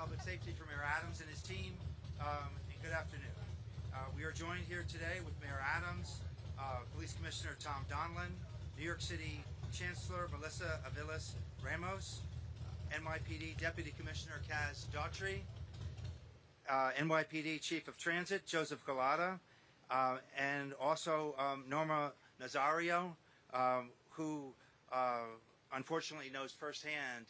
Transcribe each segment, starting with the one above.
Public Safety for Mayor Adams and his team, and good afternoon. We are joined here today with Mayor Adams, Police Commissioner Tom Donlan, New York City Chancellor Melissa Aviles Ramos, NYPD Deputy Commissioner Kaz Daughtry, NYPD Chief of Transit Joseph Galata, and also Norma Nazario, who unfortunately knows firsthand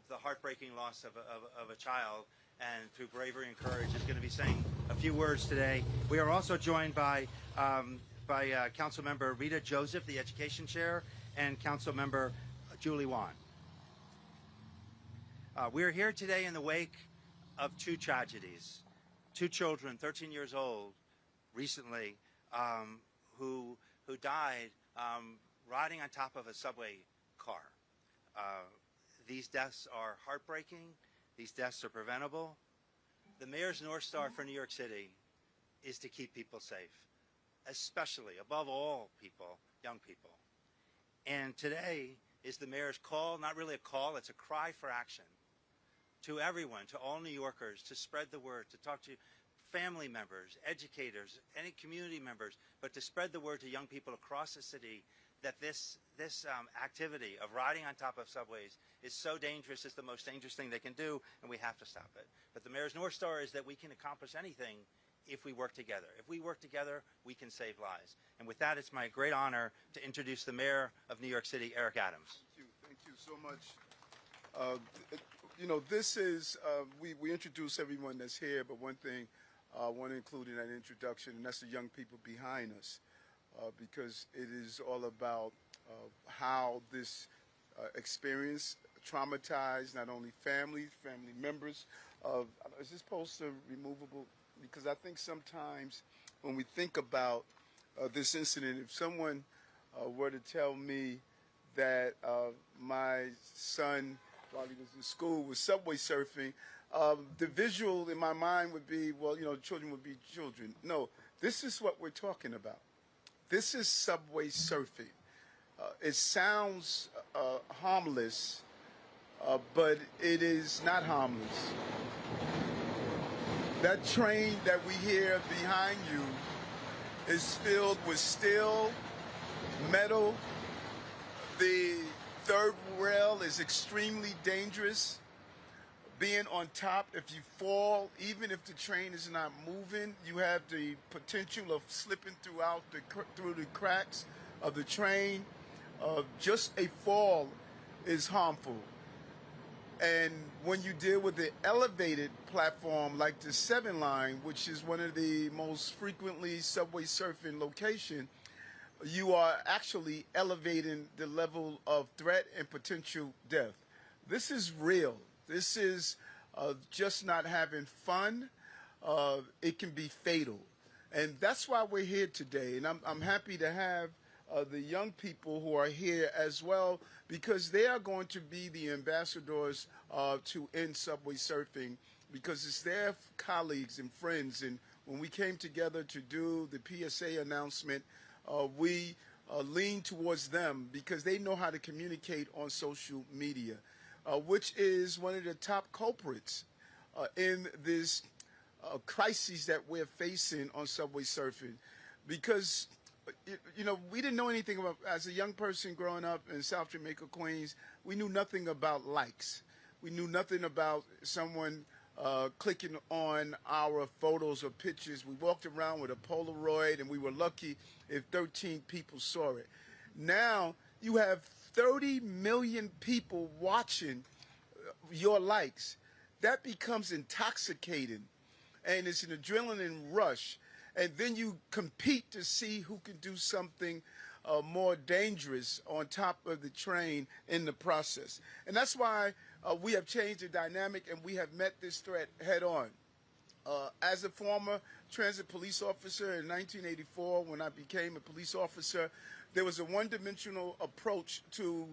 the heartbreaking loss of a child, and through bravery and courage is going to be saying a few words today. We are also joined by Council Member Rita Joseph, the Education Chair, and Council Member Julie Juan. We are here today in the wake of two tragedies. Two children, 13 years old, recently, who died riding on top of a subway car. These deaths are heartbreaking. These deaths are preventable. The mayor's North Star for New York City is to keep people safe, especially, above all people, young people. And today is the mayor's call, not really a call, it's a cry for action to everyone, to all New Yorkers, to spread the word, to talk to family members, educators, any community members, but to spread the word to young people across the city that this activity of riding on top of subways is so dangerous. It's the most dangerous thing they can do, and we have to stop it. But the mayor's North Star is that we can accomplish anything if we work together. If we work together, we can save lives. And with that, it's my great honor to introduce the mayor of New York City, Eric Adams. Thank you so much. You know, this is, we introduce everyone that's here, but one thing I want to include in that introduction, and that's the young people behind us, because it is all about how this experience traumatized not only family members. Is this poster removable? Because I think sometimes when we think about this incident, if someone were to tell me that my son, while he was in school, was subway surfing, the visual in my mind would be, well, you know, children would be children. No, this is what we're talking about. This is subway surfing. It sounds harmless, but it is not harmless. That train that we hear behind you is filled with steel, metal. The third rail is extremely dangerous. Being on top, if you fall, even if the train is not moving, you have the potential of slipping through the cracks of the train. Just a fall is harmful. And when you deal with the elevated platform like the 7 line, which is one of the most frequently subway surfing location, you are actually elevating the level of threat and potential death. This is real. This is just not having fun. It can be fatal. And that's why we're here today. And I'm happy to have the young people who are here as well, because they are going to be the ambassadors to end subway surfing, because it's their colleagues and friends. And when we came together to do the PSA announcement, we lean towards them because they know how to communicate on social media, which is one of the top culprits in this crisis that we're facing on subway surfing. Because, you know, we didn't know anything about, as a young person growing up in South Jamaica, Queens, we knew nothing about likes. We knew nothing about someone clicking on our photos or pictures. We walked around with a Polaroid, and we were lucky if 13 people saw it. Now you have 30 million people watching your likes. That becomes intoxicating, and it's an adrenaline rush. And then you compete to see who can do something more dangerous on top of the train in the process. And that's why we have changed the dynamic, and we have met this threat head on. As a former transit police officer in 1984, when I became a police officer, there was a one-dimensional approach to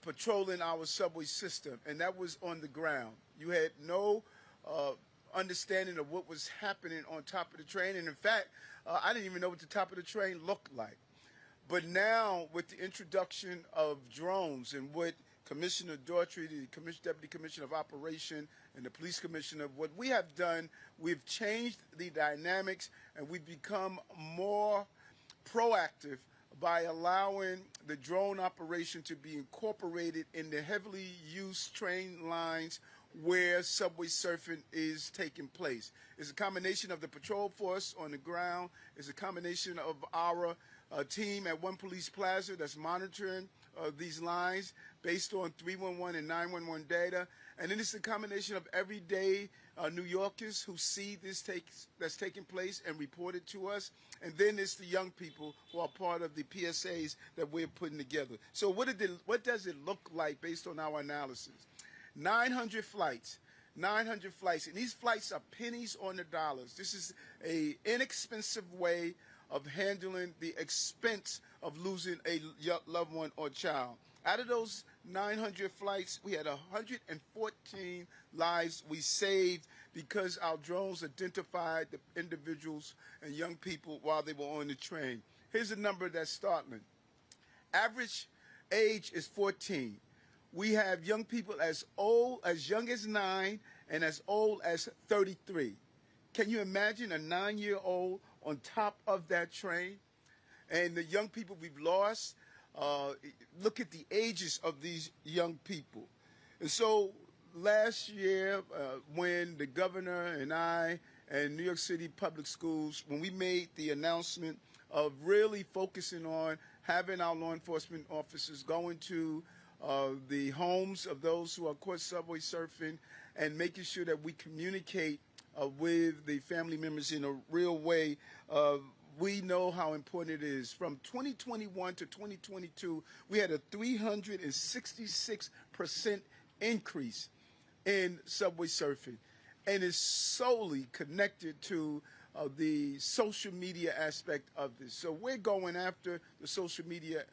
patrolling our subway system, and that was on the ground. You had no understanding of what was happening on top of the train, and in fact, I didn't even know what the top of the train looked like. But now, with the introduction of drones and what Commissioner Daughtry, the Deputy Commissioner of Operation, and the Police Commissioner, what we have done, we've changed the dynamics and we've become more proactive by allowing the drone operation to be incorporated in the heavily used train lines where subway surfing is taking place. It's a combination of the patrol force on the ground. It's a combination of our team at One Police Plaza that's monitoring these lines based on 311 and 911 data. And then it's a combination of everyday New Yorkers who see this that's taking place and report it to us. And then it's the young people who are part of the PSAs that we're putting together. So what does it look like based on our analysis? 900 flights, and these flights are pennies on the dollars. This is an inexpensive way of handling the expense of losing a loved one or child. Out of those 900 flights, we had 114 lives we saved because our drones identified the individuals and young people while they were on the train. Here's a number that's startling. Average age is 14. We have young people as young as 9 and as old as 33. Can you imagine a 9-year-old on top of that train? And the young people we've lost, look at the ages of these young people. And so last year, when the governor and I and New York City Public Schools, when we made the announcement of really focusing on having our law enforcement officers go into the homes of those who are caught subway surfing and making sure that we communicate with the family members in a real way. We know how important it is. From 2021 to 2022, we had a 366% increase in subway surfing, and it's solely connected to the social media aspect of this. So we're going after the social media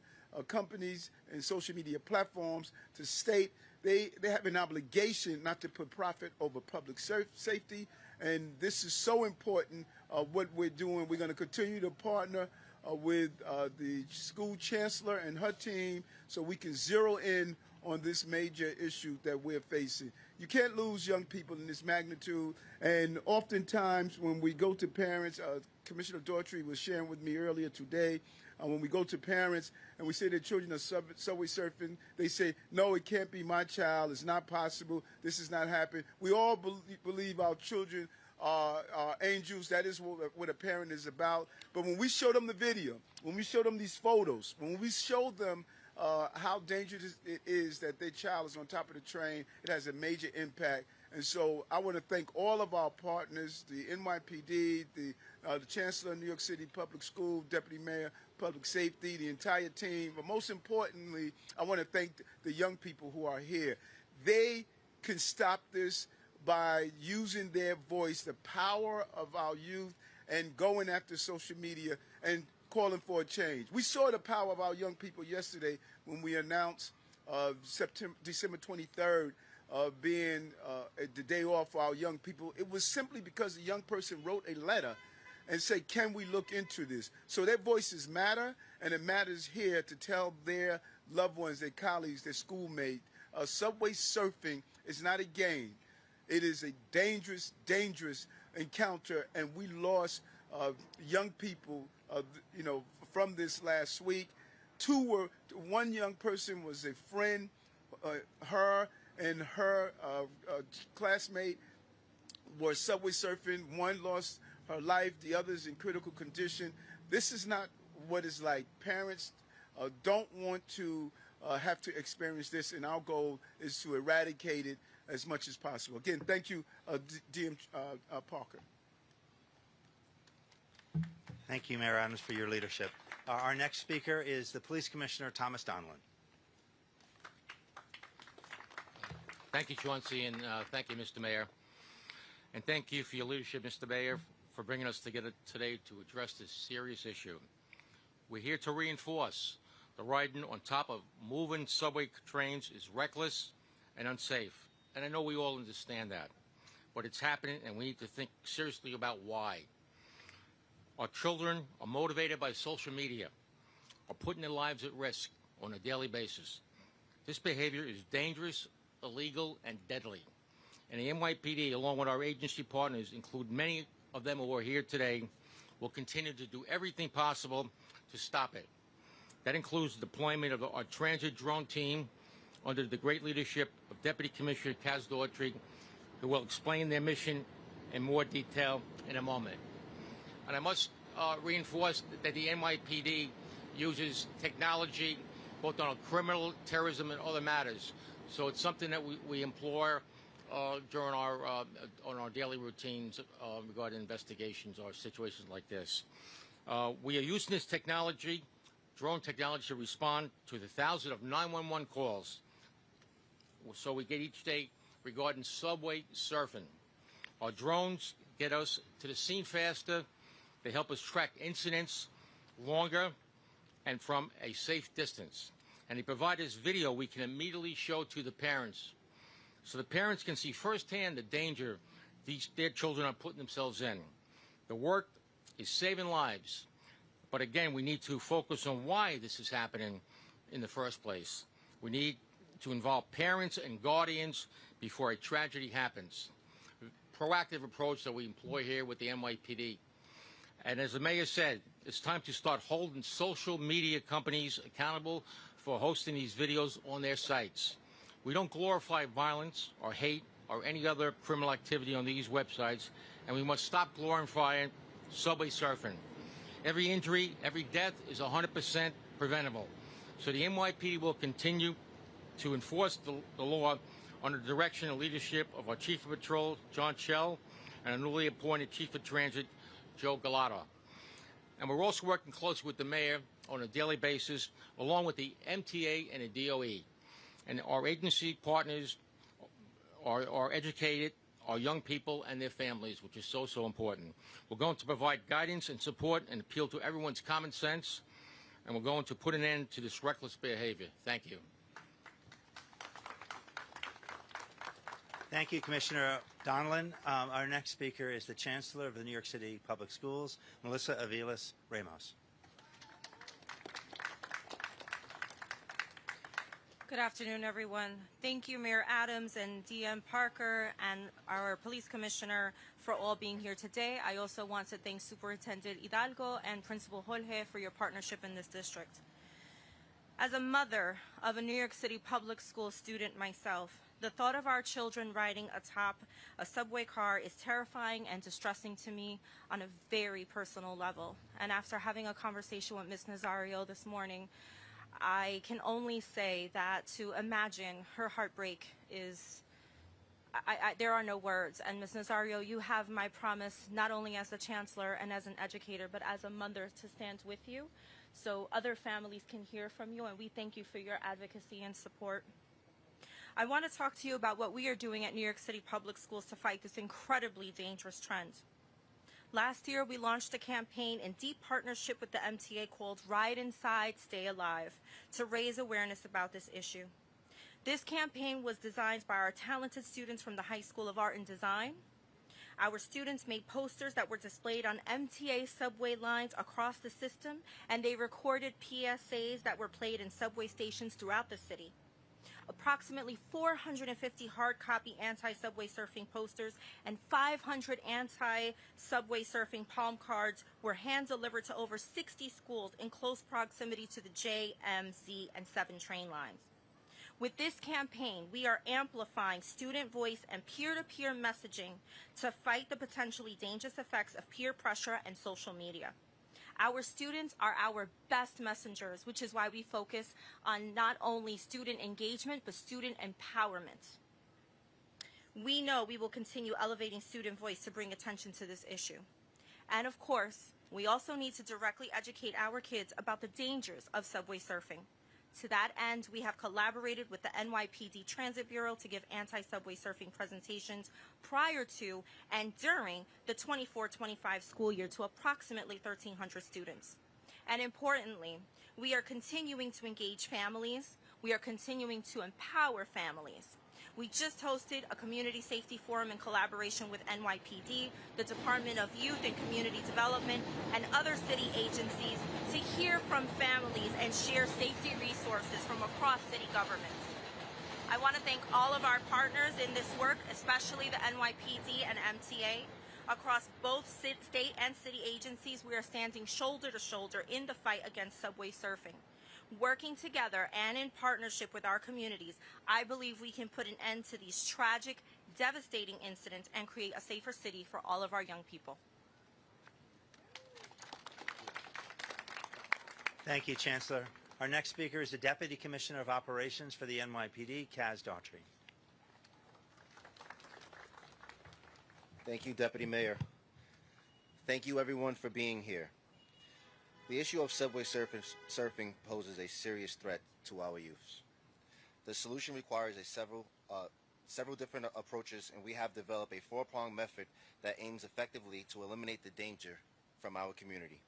companies and social media platforms to state they have an obligation not to put profit over public safety, and this is so important. What we're doing, we're going to continue to partner with the school chancellor and her team so we can zero in on this major issue that we're facing. You can't lose young people in this magnitude, and oftentimes when we go to parents, Commissioner Daughtry was sharing with me earlier today, when we go to parents and we say their children are subway surfing, they say, no, it can't be my child, it's not possible, this is not happening. We all believe our children are angels. That is what a parent is about. But when we show them the video, when we show them these photos, when we show them how dangerous it is that their child is on top of the train, it has a major impact. And so I want to thank all of our partners, the NYPD, the Chancellor of New York City Public School, Deputy Mayor, Public Safety, the entire team. But most importantly, I want to thank the young people who are here. They can stop this by using their voice, the power of our youth, and going after social media and calling for a change. We saw the power of our young people yesterday when we announced December 23rd being the day off for our young people. It was simply because a young person wrote a letter and said, can we look into this? So their voices matter, and it matters here to tell their loved ones, their colleagues, their schoolmates, subway surfing is not a game. It is a dangerous, dangerous encounter, and we lost young people, from this last week. One young person was a friend, her and her classmate were subway surfing. One lost her life, the other's in critical condition. This is not what it's like. Parents don't want to have to experience this, and our goal is to eradicate it as much as possible. Again, thank you, DM Parker. Thank you, Mayor Adams, for your leadership. Our next speaker is the Police Commissioner, Thomas Donlan. Thank you, Chauncey, and thank you, Mr. Mayor. And thank you for your leadership, Mr. Mayor, for bringing us together today to address this serious issue. We're here to reinforce the riding on top of moving subway trains is reckless and unsafe. And I know we all understand that. But it's happening, and we need to think seriously about why. Our children are motivated by social media, are putting their lives at risk on a daily basis. This behavior is dangerous, illegal, and deadly. And the NYPD, along with our agency partners, include many of them who are here today, will continue to do everything possible to stop it. That includes the deployment of our transit drone team under the great leadership of Deputy Commissioner Kaz Daughtry, who will explain their mission in more detail in a moment. And I must reinforce that the NYPD uses technology both on criminal, terrorism, and other matters. So it's something that we implore during on our daily routines regarding investigations or situations like this. We are using this technology, drone technology, to respond to the thousands of 911 calls. So we get each day regarding subway surfing. Our drones get us to the scene faster. They help us track incidents longer and from a safe distance. And they provide us video we can immediately show to the parents, so the parents can see firsthand the danger their children are putting themselves in. The work is saving lives, but again, we need to focus on why this is happening in the first place. We need to involve parents and guardians before a tragedy happens. Proactive approach that we employ here with the NYPD. And as the mayor said, it's time to start holding social media companies accountable for hosting these videos on their sites. We don't glorify violence or hate or any other criminal activity on these websites, and we must stop glorifying subway surfing. Every injury, every death is 100% preventable. So the NYPD will continue to enforce the law under the direction and leadership of our Chief of Patrol, John Schell, and our newly appointed Chief of Transit, Joe Galata. And we're also working closely with the mayor on a daily basis, along with the MTA and the DOE. And our agency partners are educated, our young people and their families, which is so important. We're going to provide guidance and support and appeal to everyone's common sense, and we're going to put an end to this reckless behavior. Thank you. Thank you, Commissioner Donlin. Our next speaker is the Chancellor of the New York City Public Schools, Melissa Aviles Ramos. Good afternoon, everyone. Thank you, Mayor Adams and DM Parker and our Police Commissioner for all being here today. I also want to thank Superintendent Hidalgo and Principal Jorge for your partnership in this district. As a mother of a New York City public school student myself, the thought of our children riding atop a subway car is terrifying and distressing to me on a very personal level. And after having a conversation with Ms. Nazario this morning, I can only say that to imagine her heartbreak is, there are no words. And Ms. Nazario, you have my promise, not only as a chancellor and as an educator, but as a mother, to stand with you so other families can hear from you, and we thank you for your advocacy and support. I want to talk to you about what we are doing at New York City Public Schools to fight this incredibly dangerous trend. Last year, we launched a campaign in deep partnership with the MTA called Ride Inside, Stay Alive, to raise awareness about this issue. This campaign was designed by our talented students from the High School of Art and Design. Our students made posters that were displayed on MTA subway lines across the system, and they recorded PSAs that were played in subway stations throughout the city. Approximately 450 hard copy anti-subway surfing posters and 500 anti-subway surfing palm cards were hand-delivered to over 60 schools in close proximity to the J, M, Z, and 7 train lines. With this campaign, we are amplifying student voice and peer-to-peer messaging to fight the potentially dangerous effects of peer pressure and social media. Our students are our best messengers, which is why we focus on not only student engagement, but student empowerment. We know we will continue elevating student voice to bring attention to this issue. And of course, we also need to directly educate our kids about the dangers of subway surfing. To that end, we have collaborated with the NYPD Transit Bureau to give anti-subway surfing presentations prior to and during the 24-25 school year to approximately 1,300 students. And importantly, we are continuing to engage families. We are continuing to empower families. We just hosted a community safety forum in collaboration with NYPD, the Department of Youth and Community Development, and other city agencies to hear from families and share safety resources from across city governments. I want to thank all of our partners in this work, especially the NYPD and MTA. Across both state and city agencies, we are standing shoulder to shoulder in the fight against subway surfing. Working together and in partnership with our communities, I believe we can put an end to these tragic, devastating incidents and create a safer city for all of our young people. Thank you, Chancellor. Our next speaker is the Deputy Commissioner of Operations for the NYPD, Kaz Daughtry. Thank you, Deputy Mayor. Thank you, everyone, for being here. The issue of subway surfing poses a serious threat to our youths. The solution requires several different approaches, and we have developed a four-pronged method that aims effectively to eliminate the danger from our community.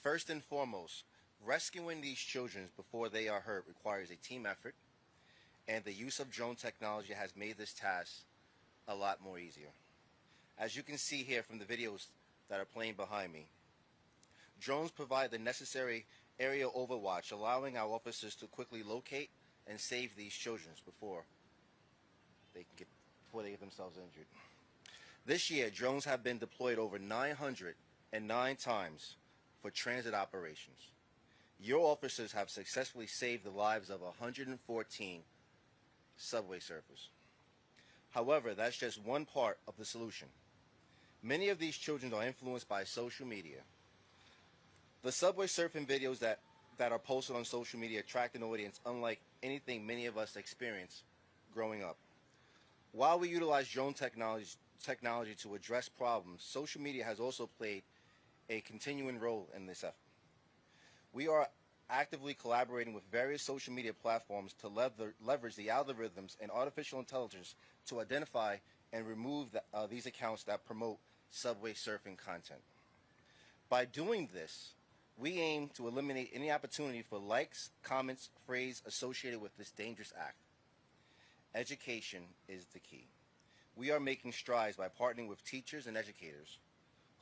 First and foremost, rescuing these children before they are hurt requires a team effort, and the use of drone technology has made this task a lot more easier. As you can see here from the videos that are playing behind me, drones provide the necessary aerial overwatch, allowing our officers to quickly locate and save these children before they get themselves injured. This year, drones have been deployed over 909 times for transit operations. Your officers have successfully saved the lives of 114 subway surfers. However, that's just one part of the solution. Many of these children are influenced by social media. The subway surfing videos that are posted on social media attract an audience unlike anything many of us experienced growing up. While we utilize drone technology to address problems, social media has also played a continuing role in this effort. We are actively collaborating with various social media platforms to leverage the algorithms and artificial intelligence to identify and remove these accounts that promote subway surfing content. By doing this, we aim to eliminate any opportunity for likes, comments, phrase associated with this dangerous act. Education is the key. We are making strides by partnering with teachers and educators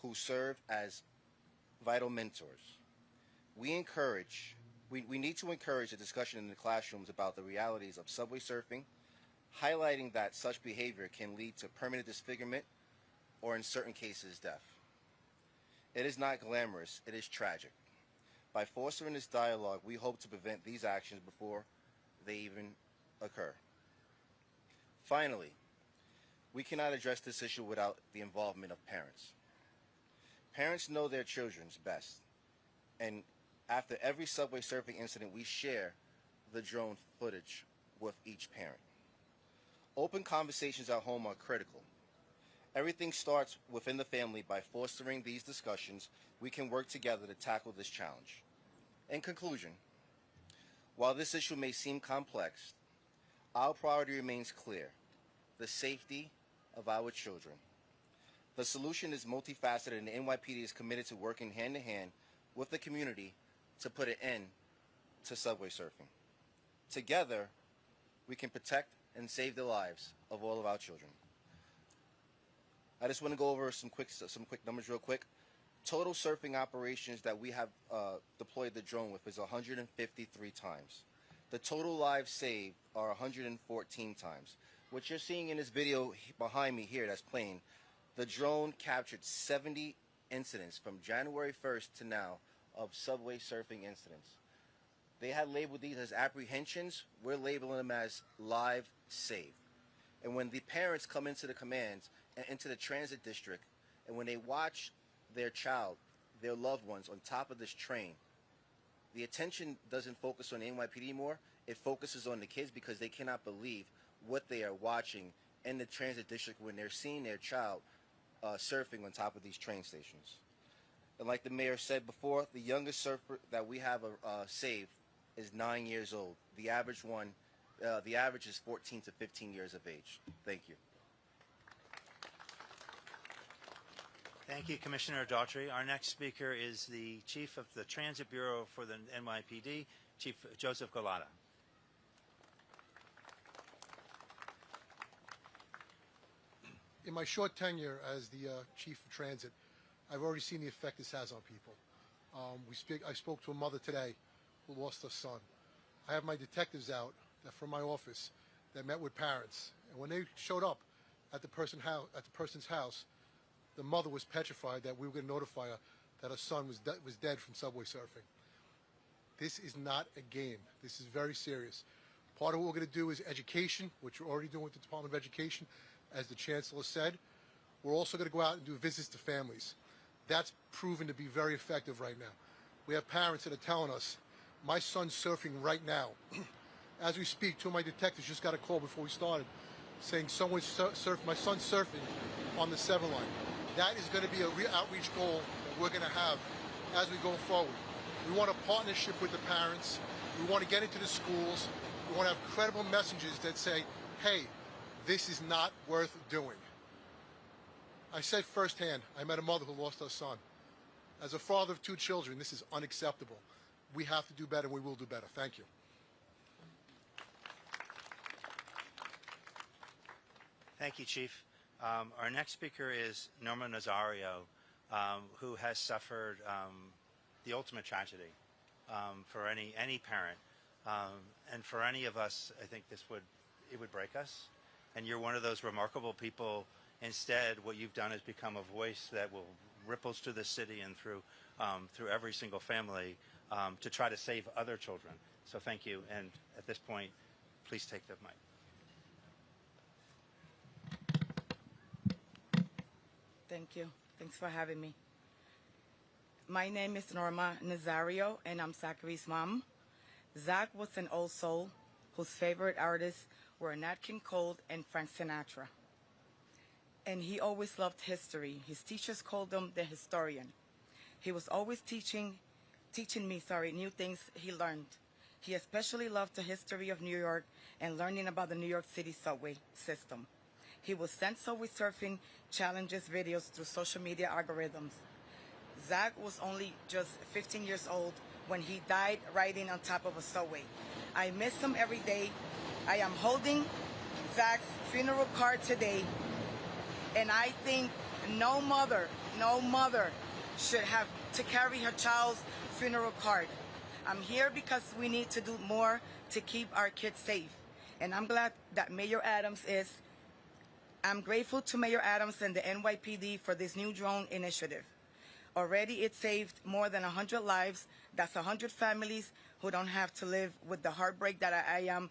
who serve as vital mentors. We need to encourage a discussion in the classrooms about the realities of subway surfing, highlighting that such behavior can lead to permanent disfigurement or, in certain cases, death. It is not glamorous, it is tragic. By fostering this dialogue, we hope to prevent these actions before they even occur. Finally, we cannot address this issue without the involvement of parents. Parents know their children's best, and after every subway surfing incident, we share the drone footage with each parent. Open conversations at home are critical. Everything starts within the family. By fostering these discussions, we can work together to tackle this challenge. In conclusion, while this issue may seem complex, our priority remains clear: the safety of our children. The solution is multifaceted, and the NYPD is committed to working hand-in-hand with the community to put an end to subway surfing. Together, we can protect and save the lives of all of our children. I just want to go over some quick numbers real quick. Total surfing operations that we have deployed the drone with is 153 times. The total lives saved are 114 times. What you're seeing in this video behind me here that's playing, the drone captured 70 incidents from January 1st to now of subway surfing incidents. They had labeled these as apprehensions. We're labeling them as live saved. And when the parents come into the commands and into the transit district, and when they watch their child, their loved ones on top of this train, the attention doesn't focus on the NYPD anymore. It focuses on the kids because they cannot believe what they are watching in the transit district when they're seeing their child surfing on top of these train stations. And like the mayor said before, the youngest surfer that we have saved is 9 years old. The average is 14 to 15 years of age. Thank you. Thank you, Commissioner Daughtry. Our next speaker is the Chief of the Transit Bureau for the NYPD, Chief Joseph Galata. In my short tenure as the Chief of Transit, I've already seen the effect this has on people. I spoke to a mother today who lost her son. I have my detectives out from my office that met with parents. And when they showed up at the person's house, the mother was petrified that we were going to notify her that her son was dead from subway surfing. This is not a game. This is very serious. Part of what we're going to do is education, which we're already doing with the Department of Education, as the Chancellor said. We're also going to go out and do visits to families. That's proven to be very effective right now. We have parents that are telling us, my son's surfing right now. As we speak, two of my detectives just got a call before we started saying someone's my son's surfing on the 7 line. That is going to be a real outreach goal that we're going to have as we go forward. We want a partnership with the parents. We want to get into the schools. We want to have credible messages that say, hey, this is not worth doing. I said firsthand, I met a mother who lost her son. As a father of 2 children, this is unacceptable. We have to do better, and we will do better. Thank you. Thank you, Chief. Our next speaker is Norma Nazario, who has suffered the ultimate tragedy for any parent. And for any of us, I think it would break us. And you're one of those remarkable people. Instead, what you've done is become a voice that will ripples through the city and through every single family to try to save other children. So thank you. And at this point, please take the mic. Thank you. Thanks for having me. My name is Norma Nazario, and I'm Zachary's mom. Zach was an old soul whose favorite artists were Nat King Cole and Frank Sinatra. And he always loved history. His teachers called him the historian. He was always teaching me new things he learned. He especially loved the history of New York and learning about the New York City subway system. He would send subway surfing challenges videos through social media algorithms. Zach was only just 15 years old when he died riding on top of a subway. I miss him every day. I am holding Zach's funeral card today, and I think no mother should have to carry her child's funeral card. I'm here because we need to do more to keep our kids safe, and I'm glad that Mayor Adams is. I'm grateful to Mayor Adams and the NYPD for this new drone initiative. Already it saved more than 100 lives. That's 100 families who don't have to live with the heartbreak that I am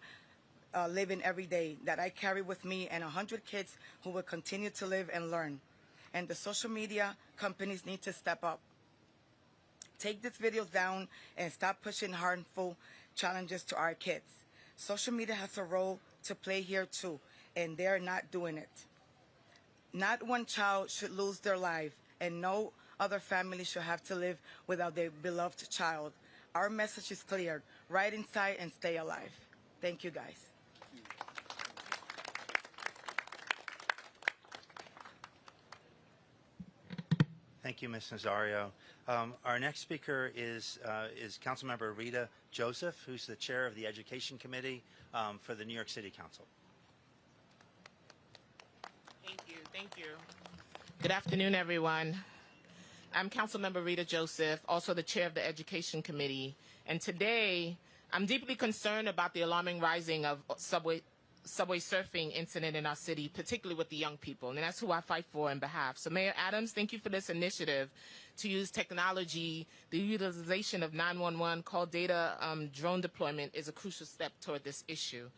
living every day, that I carry with me, and 100 kids who will continue to live and learn. And the social media companies need to step up. Take these videos down and stop pushing harmful challenges to our kids. Social media has a role to play here too, and they're not doing it. Not one child should lose their life, and no other family should have to live without their beloved child. Our message is clear. Ride inside and stay alive. Thank you, guys. Thank you, Ms. Nazario. Our next speaker is Councilmember Rita Joseph, who's the chair of the Education Committee for the New York City Council. Thank you. Good afternoon, everyone. I'm Councilmember Rita Joseph, also the chair of the Education Committee. And today, I'm deeply concerned about the alarming rising of subway surfing incident in our city, particularly with the young people. And that's who I fight for on behalf. So Mayor Adams, thank you for this initiative to use technology. The utilization of 911 call data drone deployment is a crucial step toward this issue.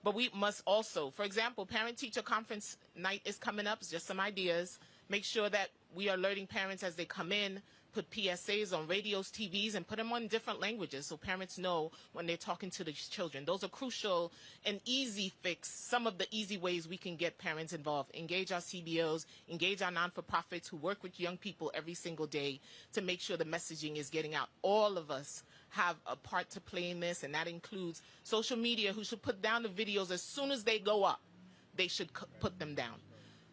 But we must also, for example, parent-teacher conference night is coming up, just some ideas. Make sure that we are alerting parents as they come in, put PSAs on radios, TVs, and put them on different languages so parents know when they're talking to these children. Those are crucial and easy fix, some of the easy ways we can get parents involved. Engage our CBOs, engage our non-for-profits who work with young people every single day to make sure the messaging is getting out. All of us have a part to play in this, and that includes social media, who should put down the videos as soon as they go up. They should put them down.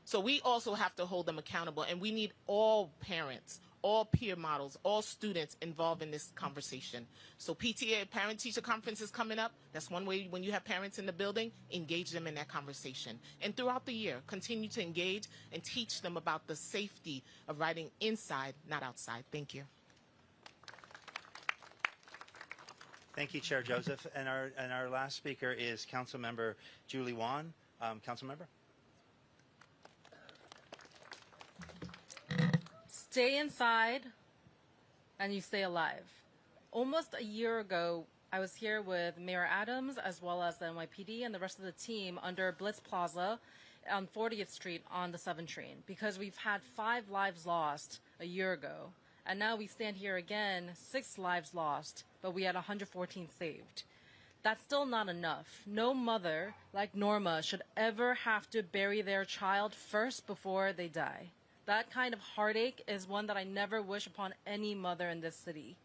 So we also have to hold them accountable, and we need all parents, all peer models, all students involved in this conversation. So PTA, parent-teacher conference is coming up. That's one way when you have parents in the building, engage them in that conversation. And throughout the year, continue to engage and teach them about the safety of riding inside, not outside. Thank you. Thank you, Chair Joseph. And our last speaker is Councilmember Julie Juan. Councilmember. Stay inside and you stay alive. Almost a year ago, I was here with Mayor Adams as well as the NYPD and the rest of the team under Blitz Plaza on 40th Street on the 7 train because we've had 5 lives lost a year ago. And now we stand here again, 6 lives lost, but we had 114 saved. That's still not enough. No mother like Norma should ever have to bury their child first before they die. That kind of heartache is one that I never wish upon any mother in this city.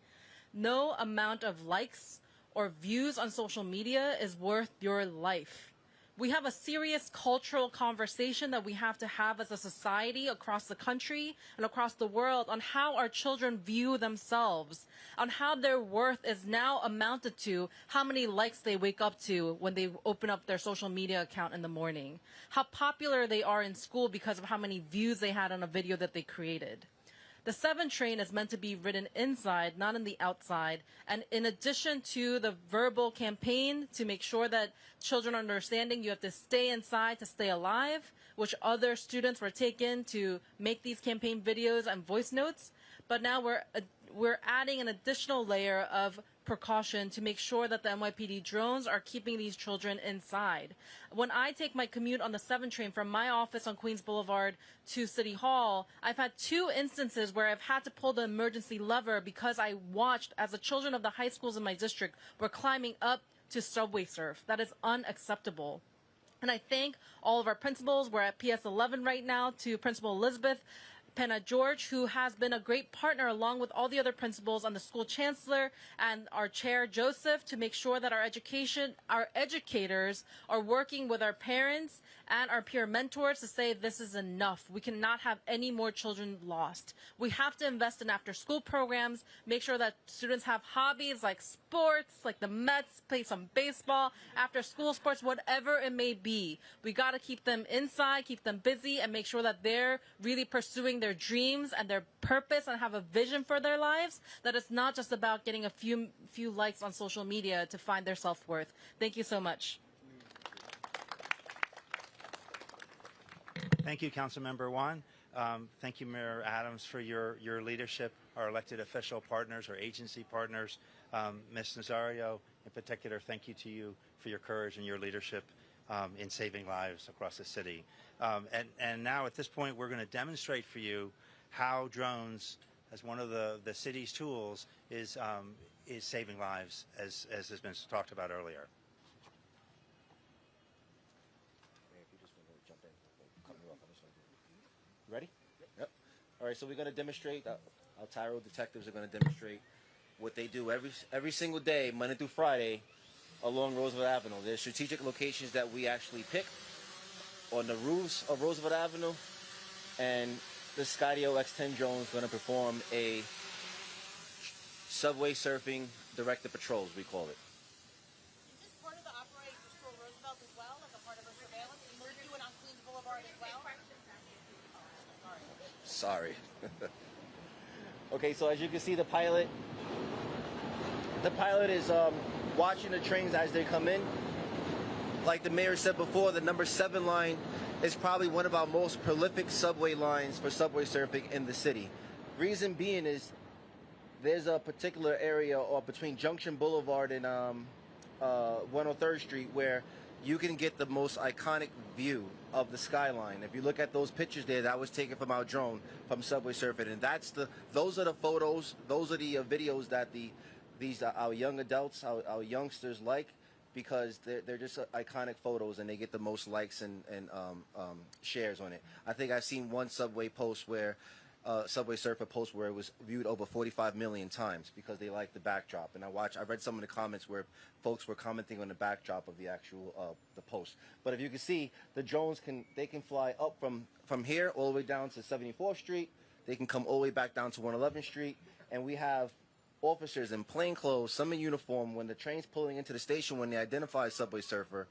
No amount of likes or views on social media is worth your life. We have a serious cultural conversation that we have to have as a society across the country and across the world on how our children view themselves, on how their worth is now amounted to how many likes they wake up to when they open up their social media account in the morning, how popular they are in school because of how many views they had on a video that they created. The 7 train is meant to be ridden inside, not in the outside. And in addition to the verbal campaign to make sure that children are understanding you have to stay inside to stay alive, which other students were taken to make these campaign videos and voice notes. But now we're adding an additional layer of precaution to make sure that the NYPD drones are keeping these children inside. When I take my commute on the 7 train from my office on Queens Boulevard to City Hall, I've had 2 instances where I've had to pull the emergency lever because I watched as the children of the high schools in my district were climbing up to subway surf. That is unacceptable. And I thank all of our principals. We're at PS 11 right now, to Principal Elizabeth Pena George, who has been a great partner along with all the other principals and the school chancellor and our chair Joseph to make sure that our educators are working with our parents and our peer mentors to say this is enough. We cannot have any more children lost. We have to invest in after school programs, make sure that students have hobbies like sports, like the Mets, play some baseball, after school sports, whatever it may be. We got to keep them inside, keep them busy, and make sure that they're really pursuing their dreams and their purpose and have a vision for their lives, that it's not just about getting a few likes on social media to find their self-worth. Thank you so much. Thank you, Councilmember Juan. Thank you, Mayor Adams, for your leadership, our elected official partners, our agency partners. Ms. Nazario, in particular, thank you to you for your courage and your leadership in saving lives across the city. And now at this point, we're going to demonstrate for you how drones, as one of the city's tools, is saving lives, as has been talked about earlier. Ready? Yep. All right, so we're going to demonstrate, our Tyro detectives are going to demonstrate what they do every single day, Monday through Friday, along Roosevelt Avenue. There's strategic locations that we actually pick on the roofs of Roosevelt Avenue, and the Skydio X-10 drone is going to perform a subway surfing directed patrols, we call it. Is this part of the Operate Restore Roosevelt as well, like a part of a surveillance? Can you do it on Queens Boulevard as well? Sorry. Okay, so as you can see, the pilot is watching the trains as they come in. Like the mayor said before, the number 7 line is probably one of our most prolific subway lines for subway surfing in the city. Reason being is there's a particular area or between Junction Boulevard and 103rd Street where you can get the most iconic view of the skyline. If you look at those pictures there, that was taken from our drone from subway surfing, and those are the photos, those are the videos that our young adults, our youngsters like, because they're just iconic photos and they get the most likes and shares on it. I think I've seen one subway post where Subway Surfer post where it was viewed over 45 million times because they liked the backdrop. And I read some of the comments where folks were commenting on the backdrop of the actual the post. But if you can see, the drones can fly up from here all the way down to 74th Street. They can come all the way back down to 111th Street, and we have officers in plain clothes, some in uniform. When the train's pulling into the station, when they identify a Subway Surfer,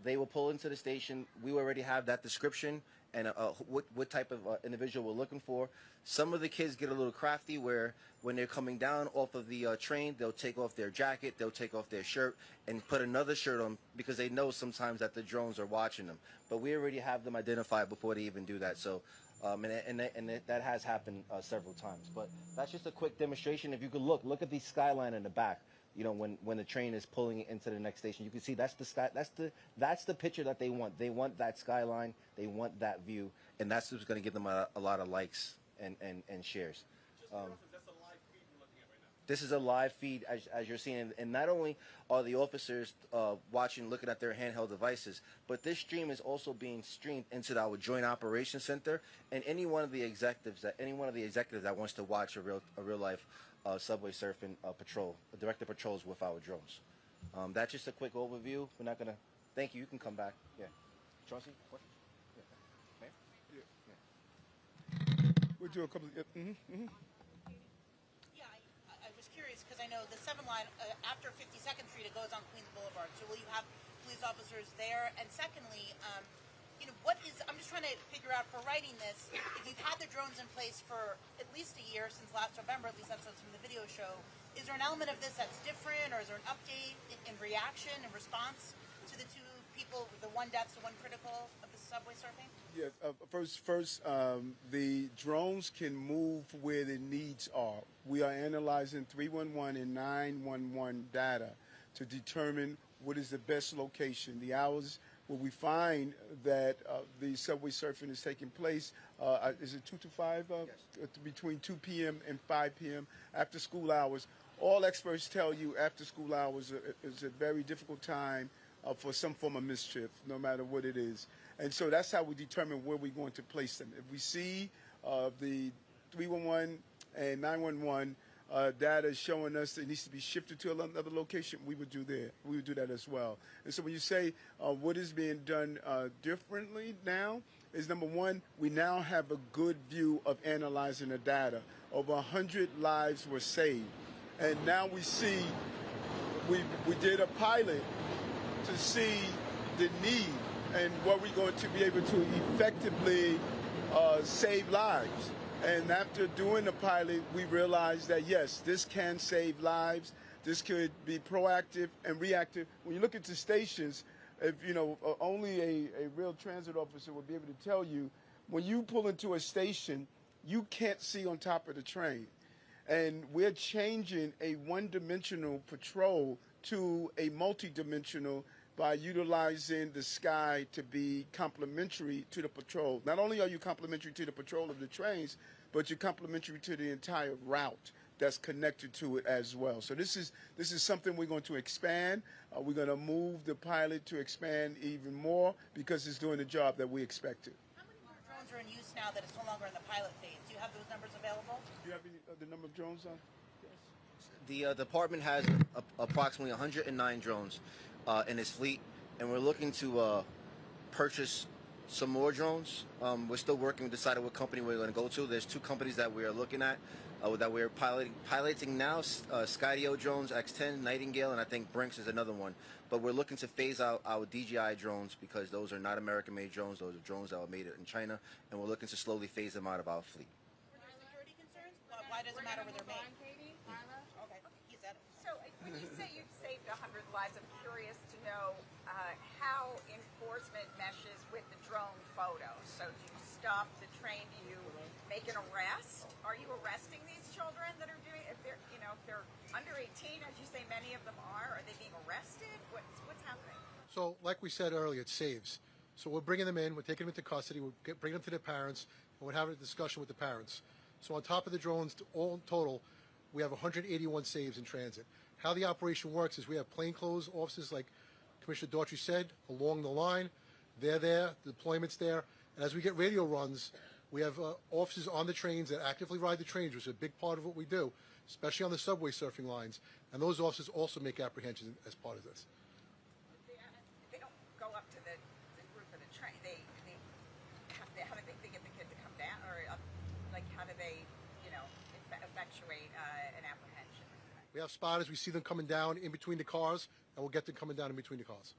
they will pull into the station. We already have that description, and what type of individual we're looking for. Some of the kids get a little crafty where when they're coming down off of the train, they'll take off their jacket, they'll take off their shirt, and put another shirt on because they know sometimes that the drones are watching them. But we already have them identified before they even do that. So, that has happened several times. But that's just a quick demonstration. If you could look at the skyline in the back. You know, when the train is pulling into the next station, you can see that's the sky. That's the picture that they want. They want that skyline. They want that view, and that's what's going to give them a lot of likes and shares. This is a live feed as you're seeing, and not only are the officers watching, looking at their handheld devices, but this stream is also being streamed into our Joint Operations Center, and any one of the executives that wants to watch a real life subway surfing patrol, directed patrols with our drones. That's just a quick overview. We're not gonna. Thank you. You can come back. Yeah. Chauncey, questions? Yeah. We'll do a couple. Yeah, I was curious because I know the 7 line after 52nd Street it goes on Queens Boulevard. So will you have police officers there? And secondly, I'm just trying to figure out for writing this, if you've had the drones in place for at least a year since last November, at least that's what's from the video show, is there an element of this that's different, or is there an update in reaction and response to the two people, the one deaths, the one critical of the subway surfing? Yes. First, the drones can move where the needs are. We are analyzing 311 and 911 data to determine what is the best location. The hours where we find that the subway surfing is taking place, is it 2 to 5? Yes. Between 2 p.m. and 5 p.m. after school hours. All experts tell you after school hours is a very difficult time for some form of mischief, no matter what it is. And so that's how we determine where we're going to place them. If we see the 311 and 911 data showing us that it needs to be shifted to another location, we would do that as well. And so when you say what is being done differently now is, number one, we now have a good view of analyzing the data. Over 100 lives were saved. And now we see, we did a pilot to see the need and what we're going to be able to effectively save lives. And after doing the pilot, we realized that, yes, this can save lives. This could be proactive and reactive. When you look at the stations, if only a real transit officer would be able to tell you, when you pull into a station, you can't see on top of the train. And we're changing a one-dimensional patrol to a multi-dimensional by utilizing the sky to be complementary to the patrol. Not only are you complementary to the patrol of the trains, but you're complementary to the entire route that's connected to it as well. So this is something we're going to expand. We're going to move the pilot to expand even more because it's doing the job that we expected. How many more drones are in use now that it's no longer in the pilot phase? Do you have those numbers available? Do you have the number of drones on? The department has approximately 109 drones in its fleet, and we're looking to purchase some more drones. We're still working. We decided what company we're going to go to. There's 2 companies that we are looking at that we're piloting now. Skydio drones, X10, Nightingale, and I think Brinks is another one. But we're looking to phase out our DJI drones because those are not American-made drones. Those are drones that were made in China, and we're looking to slowly phase them out of our fleet. Were there security concerns? Why does it matter where they're made? Okay, he said it. So when you say you've saved 100 lives, I'm curious to know how enforcement meshes with the drone photos. So do you stop the train? Do you make an arrest? Are you arresting these children that are doing? If they're under 18, as you say, many of them are they being arrested? What's happening? So, like we said earlier, it saves. So we're bringing them in, we're taking them into custody, we're bringing them to their parents, and we're having a discussion with the parents. So on top of the drones, all in total, we have 181 saves in transit. How the operation works is we have plainclothes officers, like Commissioner Daughtry said, along the line. They're there, the deployment's there, and as we get radio runs, we have officers on the trains that actively ride the trains, which is a big part of what we do, especially on the subway surfing lines, and those officers also make apprehensions as part of this. They don't go up to the roof of the train. How do they get the kid to come down, or how do they, effectuate an apprehension? We have spotters. We see them coming down in between the cars, and we'll get them coming down in between the cars.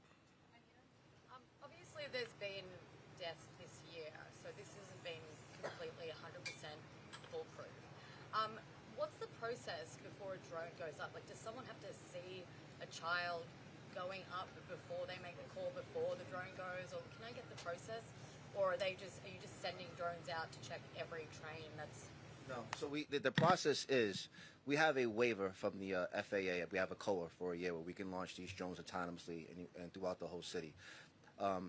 Obviously, there's been deaths this year, so completely 100% foolproof. What's the process before a drone goes up? Like, does someone have to see a child going up before they make the call, before the drone goes, or can I get the process? Or are you just sending drones out to check every train that's... No. So the process is we have a waiver from the FAA. We have a COA for a year where we can launch these drones autonomously and throughout the whole city. The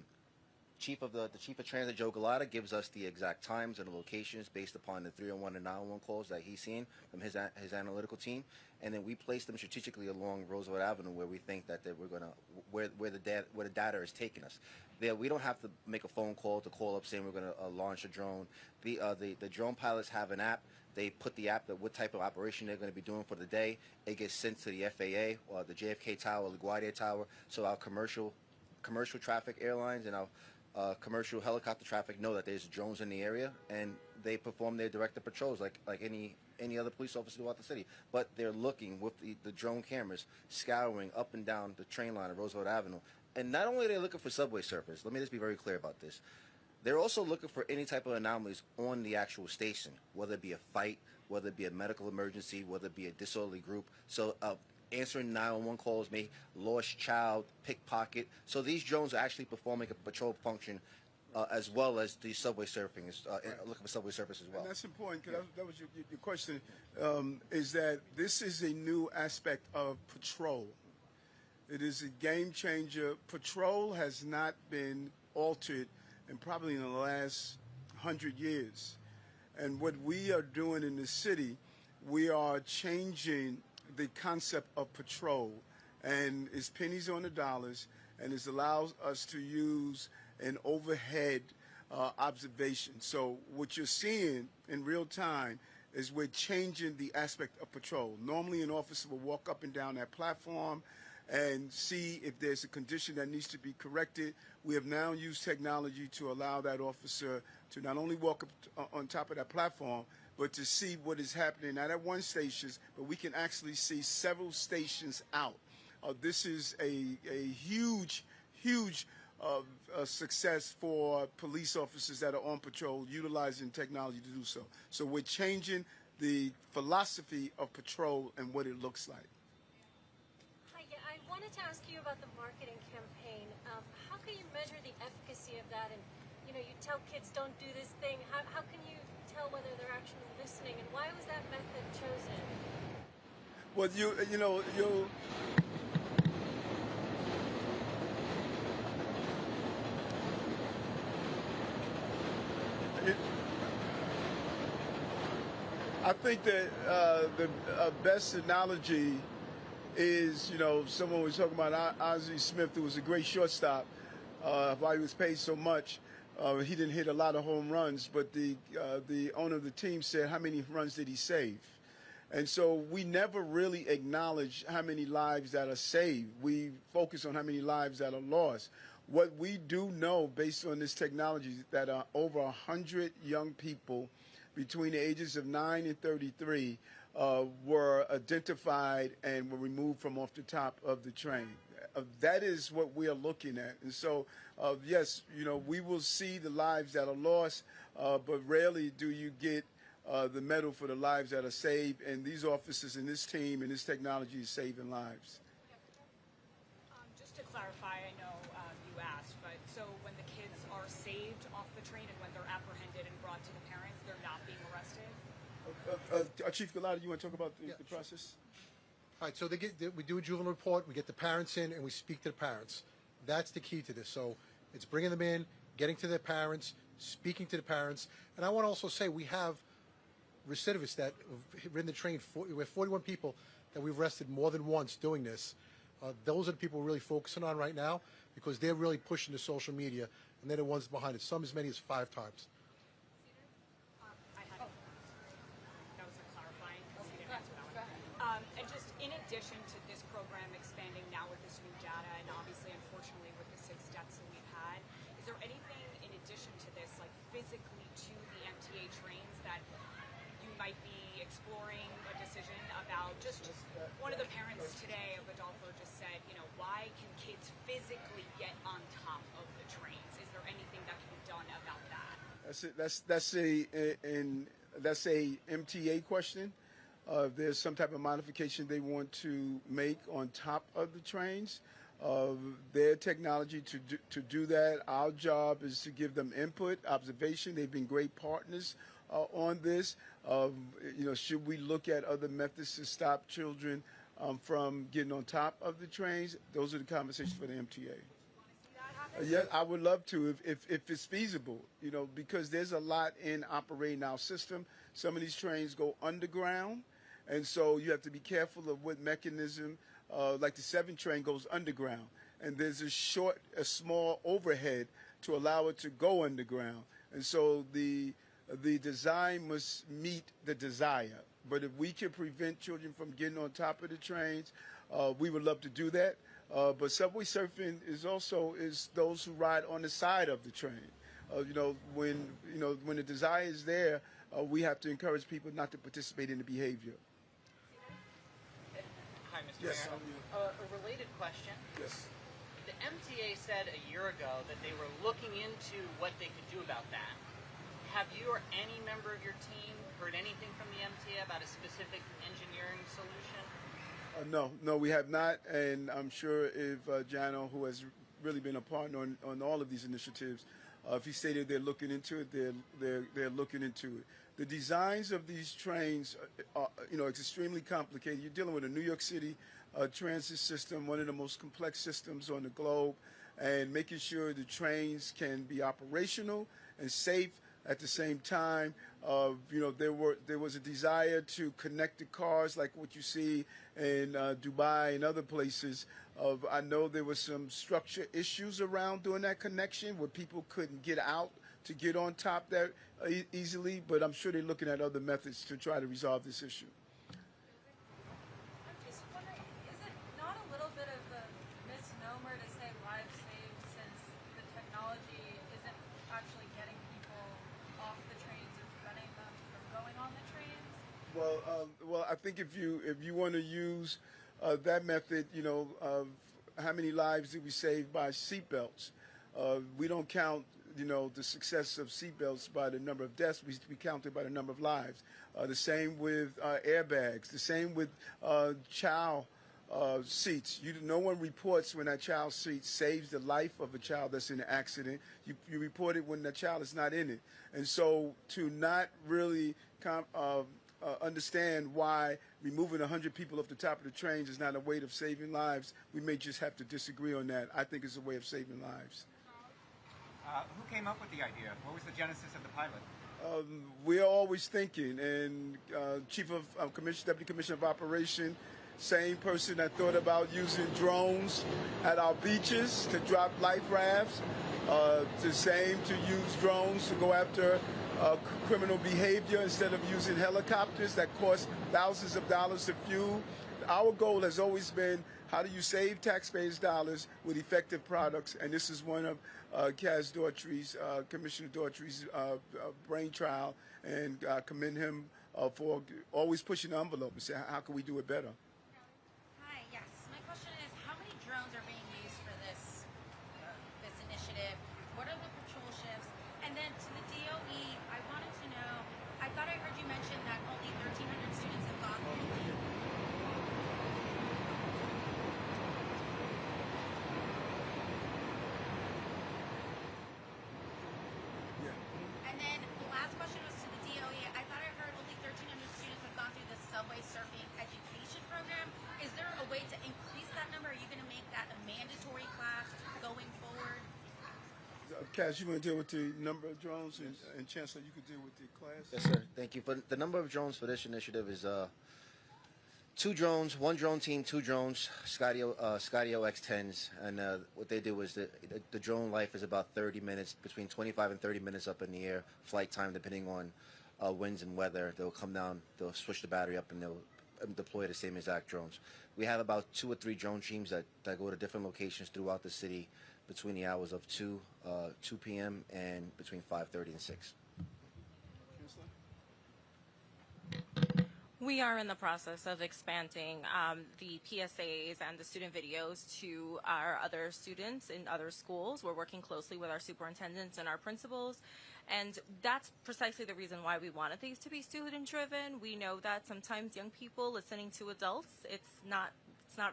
chief of transit, Joe Galata, gives us the exact times and the locations based upon the 301 and 911 calls that he's seen from his analytical team, and then we place them strategically along Roosevelt Avenue where we think that we're gonna where the data is taking us. There, we don't have to make a phone call to call up saying we're gonna launch a drone. The drone pilots have an app. They put the app that what type of operation they're going to be doing for the day. It gets sent to the FAA or the JFK Tower, LaGuardia Tower, so our commercial traffic airlines and our commercial helicopter traffic know that there's drones in the area, and they perform their directed patrols like any other police officer throughout the city. But they're looking with the drone cameras, scouring up and down the train line of Roosevelt Avenue. And not only are they looking for subway surfers, let me just be very clear about this. They're also looking for any type of anomalies on the actual station, whether it be a fight, whether it be a medical emergency, whether it be a disorderly group. So answering 911 calls, maybe lost child, pickpocket. So these drones are actually performing a patrol function as well as the subway surfing, looking for subway surfers as well. And that's important, because that was your question, is that this is a new aspect of patrol. It is a game changer. Patrol has not been altered in probably in the last 100 years. And what we are doing in the city, we are changing the concept of patrol, and it's pennies on the dollars, and it allows us to use an overhead observation. So what you're seeing in real time is we're changing the aspect of patrol. Normally an officer will walk up and down that platform and see if there's a condition that needs to be corrected. We have now used technology to allow that officer to not only walk up on top of that platform, but to see what is happening, not at one station, but we can actually see several stations out. This is a huge success for police officers that are on patrol, utilizing technology to do so. So we're changing the philosophy of patrol and what it looks like. Hi, yeah, I wanted to ask you about the marketing campaign. How can you measure the efficacy of that? And you tell kids don't do this thing. How can you tell whether they're actually listening, and why was that method chosen? Well, I think that the best analogy is, someone was talking about Ozzie Smith, who was a great shortstop, why he was paid so much. He didn't hit a lot of home runs, but the owner of the team said, how many runs did he save? And so we never really acknowledge how many lives that are saved. We focus on how many lives that are lost. What we do know, based on this technology, that over 100 young people between the ages of 9 and 33 were identified and were removed from off the top of the train. That is what we are looking at. And so, yes, we will see the lives that are lost, but rarely do you get the medal for the lives that are saved. And these officers and this team and this technology is saving lives. Just to clarify, I know you asked, but so when the kids are saved off the train and when they're apprehended and brought to the parents, they're not being arrested? Chief Galata, you want to talk about the process? All right, so we do a juvenile report, we get the parents in, and we speak to the parents. That's the key to this. So it's bringing them in, getting to their parents, speaking to the parents. And I want to also say we have recidivists that have ridden the train. We have 41 people that we've arrested more than once doing this. Those are the people we're really focusing on right now, because they're really pushing the social media, and they're the ones behind it, some as many as 5 times. And just in addition to this program expanding now with this new data, and obviously, unfortunately, with the 6 deaths that we've had, is there anything in addition to this, like physically to the MTA trains, that you might be exploring a decision about? Just one of the parents today of Adolfo just said, why can kids physically get on top of the trains? Is there anything that can be done about that? That's a MTA question. There's some type of modification they want to make on top of the trains. Their technology to do that. Our job is to give them input, observation. They've been great partners on this. Should we look at other methods to stop children from getting on top of the trains? Those are the conversations for the MTA. Yeah, I would love to if it's feasible, because there's a lot in operating our system. Some of these trains go underground, and so you have to be careful of what mechanism, like the 7 train goes underground, and there's a small overhead to allow it to go underground. And so the design must meet the desire. But if we can prevent children from getting on top of the trains, we would love to do that. But subway surfing is those who ride on the side of the train. When the desire is there, we have to encourage people not to participate in the behavior. Hi, Mr. Yes, Mayor. A related question. Yes. The MTA said a year ago that they were looking into what they could do about that. Have you or any member of your team heard anything from the MTA about a specific engineering solution? No, we have not, and I'm sure if Jano, who has really been a partner on all of these initiatives, if he stated they're looking into it, they're looking into it. The designs of these trains, it's extremely complicated. You're dealing with a New York City transit system, one of the most complex systems on the globe, and making sure the trains can be operational and safe at the same time. There was a desire to connect the cars like what you see in Dubai and other places. I know there were some structure issues around doing that connection where people couldn't get out to get on top there easily, but I'm sure they're looking at other methods to try to resolve this issue. I'm just wondering, is it not a little bit of a misnomer to say lives saved since the technology isn't actually getting people off the trains and preventing them from going on the trains? Well, I think if you want to use that method, of how many lives did we save by seatbelts? We don't count, the success of seatbelts by the number of deaths. We count it by the number of lives. The same with airbags. The same with child seats. No one reports when that child seat saves the life of a child that's in an accident. You report it when the child is not in it. And so to not really understand why removing 100 people off the top of the trains is not a way of saving lives, we may just have to disagree on that. I think it's a way of saving lives. Who came up with the idea? What was the genesis of the pilot? We're always thinking, and Deputy Commissioner of Operation, same person that thought about using drones at our beaches to drop life rafts, the same to use drones to go after criminal behavior instead of using helicopters that cost thousands of dollars to fuel. Our goal has always been, how do you save taxpayers' dollars with effective products? And this is one of Commissioner Daughtry's brainchild, and commend him for always pushing the envelope and say, how can we do it better? Hi, yes. My question is, how many drones are being used for this initiative? What are the patrol shifts? And then to the DOE, I wanted to know, I thought I heard you mention that only 1,300 students have gone through. And then the last question was to the DOE. I thought I heard only 1,300 students have gone through the subway surfing education program. Is there a way to increase that number? Are you going to make that a mandatory class going forward? Cass, you want to deal with the number of drones, and Chancellor, you could deal with the class? Yes, sir. Thank you. The number of drones for this initiative is 2 drones, 1 drone team, 2 drones, Skydio X10s, and what they do is the drone life is about 30 minutes, between 25 and 30 minutes up in the air, flight time depending on winds and weather. They'll come down, they'll switch the battery up, and they'll deploy the same exact drones. We have about 2 or 3 drone teams that go to different locations throughout the city between the hours of 2 p.m. and between 5:30 and 6. We are in the process of expanding the PSAs and the student videos to our other students in other schools. We're working closely with our superintendents and our principals. And that's precisely the reason why we wanted these to be student-driven. We know that sometimes young people listening to adults, it's not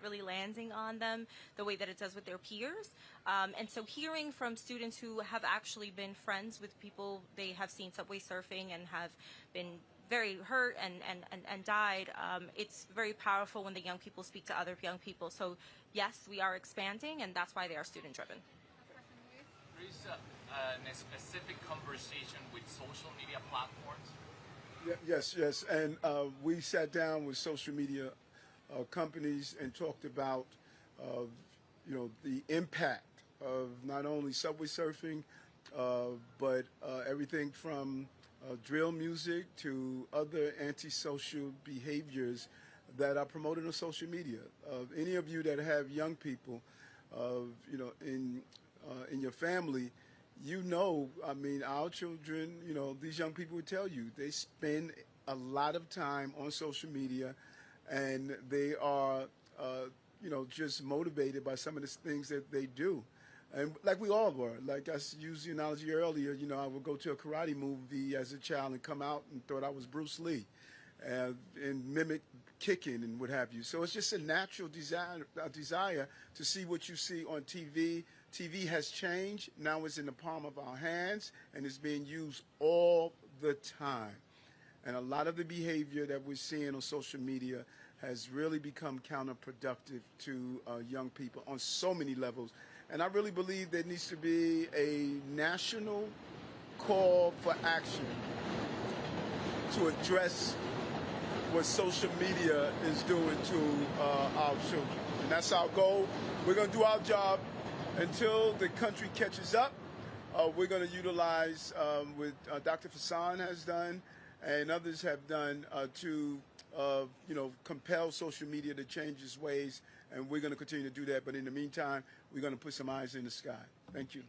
really landing on them the way that it does with their peers. And so hearing from students who have actually been friends with people they have seen subway surfing and have been very hurt and died, it's very powerful when the young people speak to other young people. So yes, we are expanding, and that's why they are student-driven. There is a specific conversation with social media platforms. Yes, and we sat down with social media companies and talked about, the impact of not only subway surfing, but everything from drill music to other antisocial behaviors that are promoted on social media. Any of you that have young people, in your family, our children, these young people would tell you they spend a lot of time on social media, and they are, just motivated by some of the things that they do. And like we all were. Like I used the analogy earlier, I would go to a karate movie as a child and come out and thought I was Bruce Lee and mimic kicking and what have you. So it's just a natural desire to see what you see on TV. TV has changed. Now it's in the palm of our hands, and it's being used all the time. And a lot of the behavior that we're seeing on social media has really become counterproductive to young people on so many levels. And I really believe there needs to be a national call for action to address what social media is doing to our children. And that's our goal. We're going to do our job until the country catches up. We're going to utilize what Dr. Fassan has done and others have done to compel social media to change its ways, and we're going to continue to do that. But in the meantime, we're going to put some eyes in the sky. Thank you.